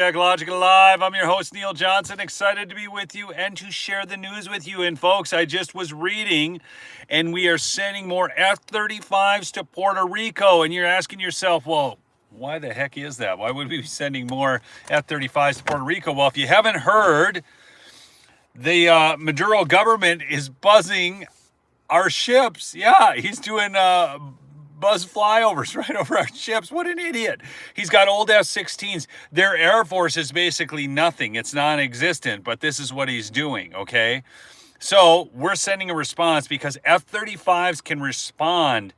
Ecological Live. I'm your host, Neil Johnson. Excited to be with you and to share the news with you. And folks, I just was reading, and we are sending more F-35s to Puerto Rico. And you're asking yourself, well, why the heck is that? Why would we be sending more F-35s to Puerto Rico? Well, if you haven't heard, the Maduro government is buzzing our ships. Yeah, he's doing buzz flyovers right over our ships. What an idiot. He's got old F-16s. Their Air Force is basically nothing. It's non-existent, but this is what he's doing, okay? So we're sending a response because F-35s can respond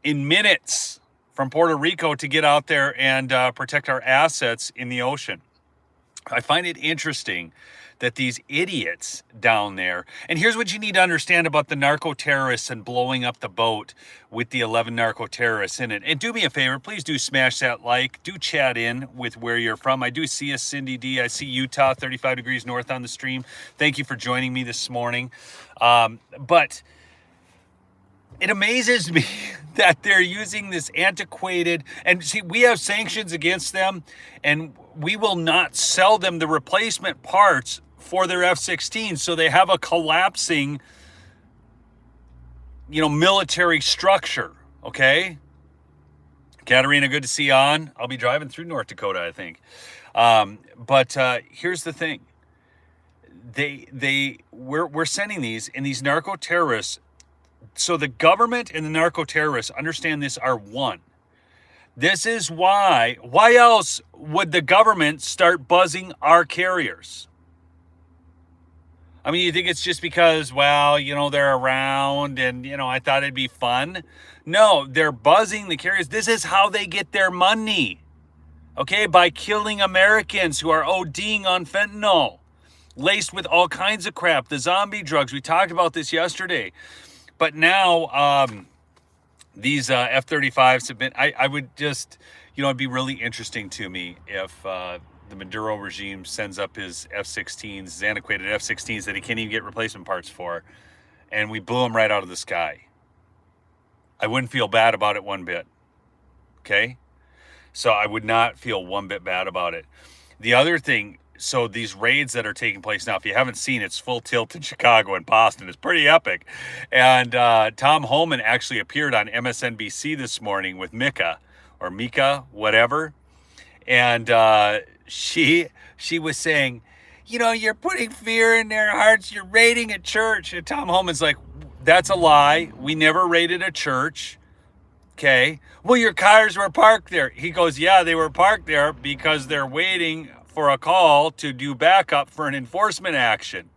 in minutes from Puerto Rico to get out there and protect our assets in the ocean. I find it interesting that these idiots down there, and here's what you need to understand about the narco-terrorists and blowing up the boat with the 11 narco-terrorists in it. And do me a favor, please do smash that like, do chat in with where you're from. I do see a Cindy D, I see Utah, 35 degrees north on the stream. Thank you for joining me this morning. But it amazes me that they're using this antiquated, and see, we have sanctions against them, and we will not sell them the replacement parts for their F-16. So they have a collapsing, military structure, okay? Katarina, good to see you on. I'll be driving through North Dakota, I think. But here's the thing. We're sending these, and these narco-terrorists, so the government and the narco-terrorists, understand this, are one. This is why else would the government start buzzing our carriers? I mean, you think it's just because, they're around and, I thought it'd be fun? No, they're buzzing the carriers. This is how they get their money, okay? By killing Americans who are ODing on fentanyl, laced with all kinds of crap, the zombie drugs. We talked about this yesterday. But now these F-35s have been, I would just, it'd be really interesting to me if the Maduro regime sends up his F-16s, his antiquated F-16s that he can't even get replacement parts for, and we blew them right out of the sky. I wouldn't feel bad about it one bit, okay? So I would not feel one bit bad about it. The other thing, so these raids that are taking place now, if you haven't seen, it's full tilt in Chicago and Boston. It's pretty epic. And Tom Homan actually appeared on MSNBC this morning with Mika, whatever. And she was saying, you're putting fear in their hearts. You're raiding a church. And Tom Homan's like, that's a lie. We never raided a church. Okay. Well, your cars were parked there. He goes, yeah, they were parked there because they're waiting for a call to do backup for an enforcement action.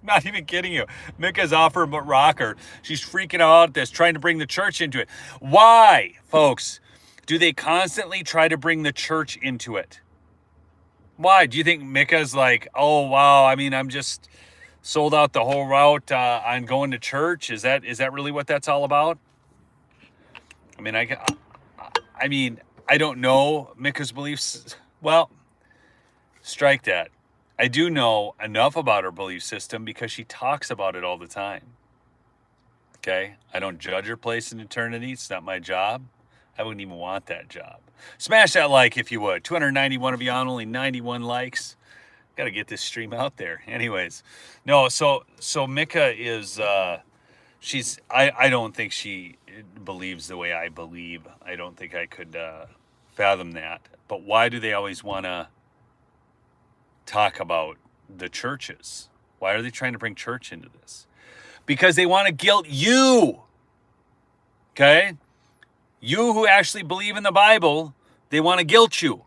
Not even kidding you. Mika's off her rocker. She's freaking out at this, trying to bring the church into it. Why, folks, do they constantly try to bring the church into it? Why? Do you think Mika's like, oh, wow, I'm just sold out the whole route on going to church? Is that really what that's all about? I don't know Mika's beliefs. Well, strike that. I do know enough about her belief system because she talks about it all the time. Okay? I don't judge her place in eternity. It's not my job. I wouldn't even want that job. Smash that like if you would. 291 of you on, only 91 likes. Got to get this stream out there. Anyways. No, so Mika is, I don't think she believes the way I believe. I don't think I could fathom that. But why do they always want to talk about the churches? Why are they trying to bring church into this? Because they want to guilt you. Okay? You who actually believe in the Bible, they want to guilt you.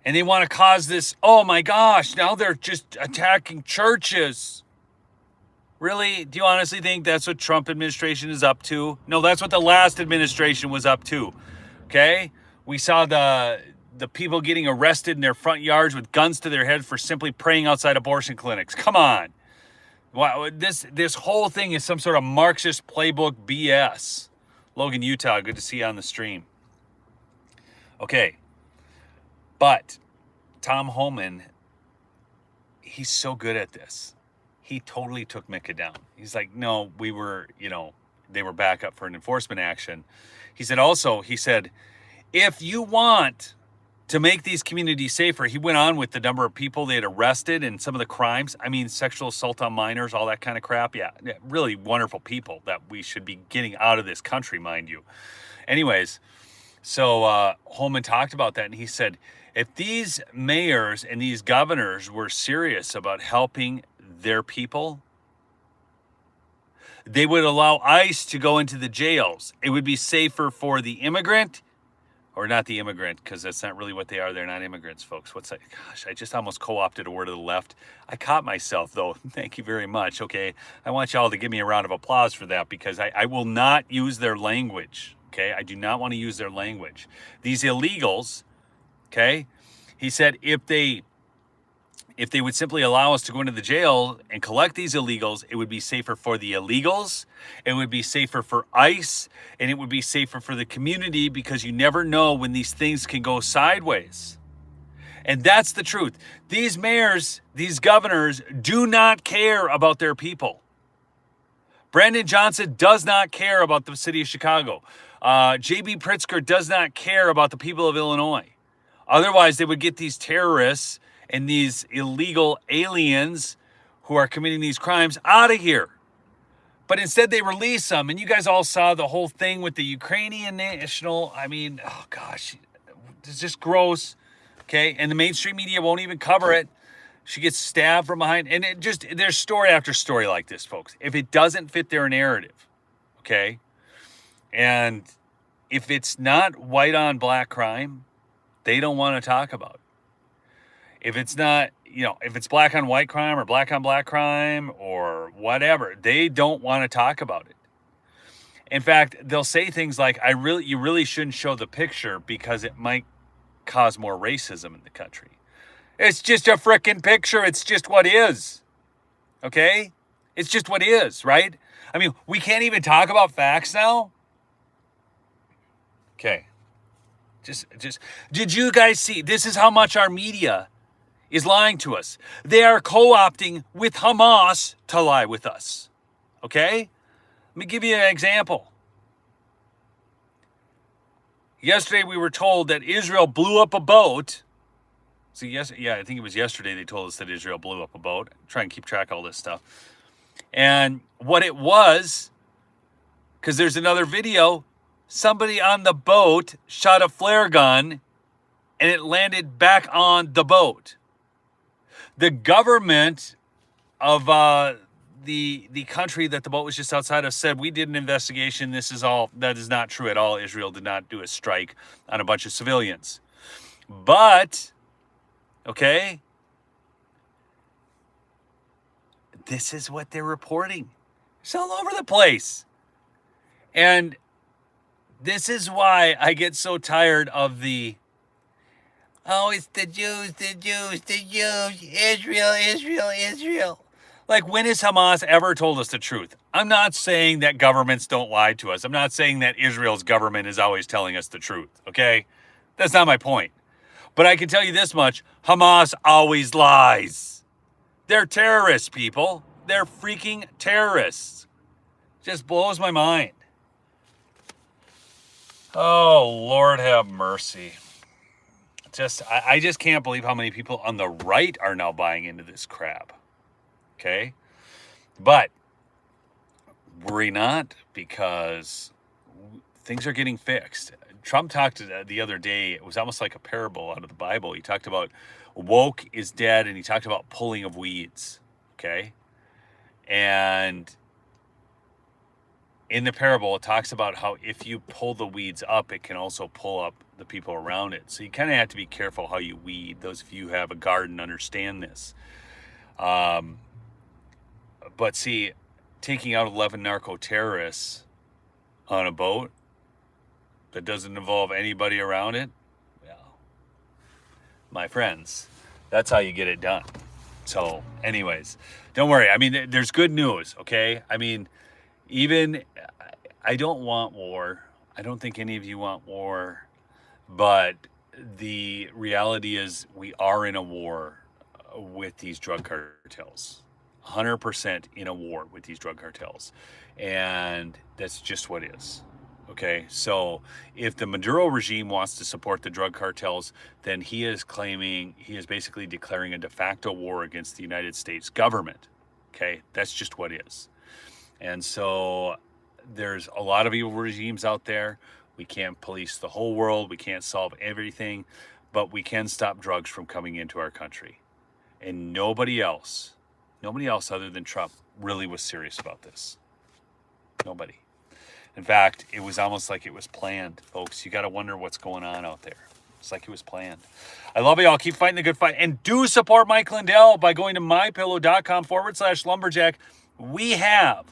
And they want to cause this, oh my gosh, now they're just attacking churches. Really? Do you honestly think that's what Trump administration is up to? No, that's what the last administration was up to. Okay? We saw the people getting arrested in their front yards with guns to their head for simply praying outside abortion clinics. Come on. Wow, this whole thing is some sort of Marxist playbook BS. Logan, Utah, good to see you on the stream. Okay. But Tom Homan, he's so good at this. He totally took Mika down. He's like, no, they were back up for an enforcement action. He said, if you want to make these communities safer. He went on with the number of people they had arrested and some of the crimes. I mean, sexual assault on minors, all that kind of crap. Yeah, really wonderful people that we should be getting out of this country, mind you. Anyways, so Holman talked about that, and he said, if these mayors and these governors were serious about helping their people, they would allow ICE to go into the jails. It would be safer for the immigrant, or not the immigrant, because that's not really what they are. They're not immigrants, folks. What's that? Gosh, I just almost co-opted a word of the left. I caught myself, though. Thank you very much, okay? I want y'all to give me a round of applause for that, because I will not use their language, okay? I do not want to use their language. These illegals, okay? He said if they would simply allow us to go into the jail and collect these illegals, it would be safer for the illegals, it would be safer for ICE, and it would be safer for the community, because you never know when these things can go sideways. And that's the truth. These mayors, these governors do not care about their people. Brandon Johnson does not care about the city of Chicago. J.B. Pritzker does not care about the people of Illinois. Otherwise, they would get these terrorists and these illegal aliens who are committing these crimes out of here. But instead they release them. And you guys all saw the whole thing with the Ukrainian national. I mean, oh gosh, it's just gross. Okay. And the mainstream media won't even cover it. She gets stabbed from behind. And it just, there's story after story like this, folks. If it doesn't fit their narrative, okay, and if it's not white on black crime, they don't want to talk about it. If it's not, if it's black on white crime or black on black crime or whatever, they don't want to talk about it. In fact, they'll say things like, you really shouldn't show the picture because it might cause more racism in the country. It's just a frickin' picture. It's just what is. Okay? It's just what is, right? I mean, we can't even talk about facts now. Okay. Just, did you guys see? This is how much our media is lying to us. They are co-opting with Hamas to lie with us. Okay? Let me give you an example. Yesterday we were told that Israel blew up a boat. I think it was yesterday they told us that Israel blew up a boat. Try and keep track of all this stuff. And what it was, because there's another video, somebody on the boat shot a flare gun and it landed back on the boat. The government of the country that the boat was just outside of said, we did an investigation. That is not true at all. Israel did not do a strike on a bunch of civilians. But, okay, this is what they're reporting. It's all over the place. And this is why I get so tired of it's the Jews, Israel. Like, when has Hamas ever told us the truth? I'm not saying that governments don't lie to us. I'm not saying that Israel's government is always telling us the truth, okay? That's not my point. But I can tell you this much, Hamas always lies. They're terrorists, people. They're freaking terrorists. Just blows my mind. Oh, Lord have mercy. I just can't believe how many people on the right are now buying into this crap. Okay? But worry not, because things are getting fixed. Trump talked the other day, it was almost like a parable out of the Bible. He talked about woke is dead, and he talked about pulling of weeds. Okay? And in the parable, it talks about how if you pull the weeds up, it can also pull up the people around it. So you kind of have to be careful how you weed. Those of you who have a garden understand this. But see, taking out 11 narco-terrorists on a boat that doesn't involve anybody around it, well, my friends, that's how you get it done. So anyways, don't worry. I mean, there's good news, okay? I mean, I don't want war. I don't think any of you want war. But the reality is we are in a war with these drug cartels. 100% in a war with these drug cartels. And that's just what it is. Okay, so if the Maduro regime wants to support the drug cartels, then he is basically declaring a de facto war against the United States government. Okay, that's just what is. And so there's a lot of evil regimes out there. We can't police the whole world, we can't solve everything, but we can stop drugs from coming into our country. And nobody else other than Trump really was serious about this. Nobody. In fact, it was almost like it was planned, folks. You got to wonder what's going on out there. It's like it was planned. I love y'all. Keep fighting the good fight. And do support Mike Lindell by going to mypillow.com/lumberjack. We have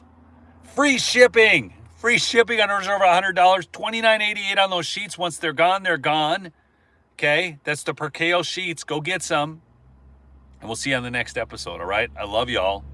free shipping. Free shipping on orders over $100. $29.88 on those sheets. Once they're gone, they're gone. Okay? That's the Percale sheets. Go get some. And we'll see you on the next episode, all right? I love y'all.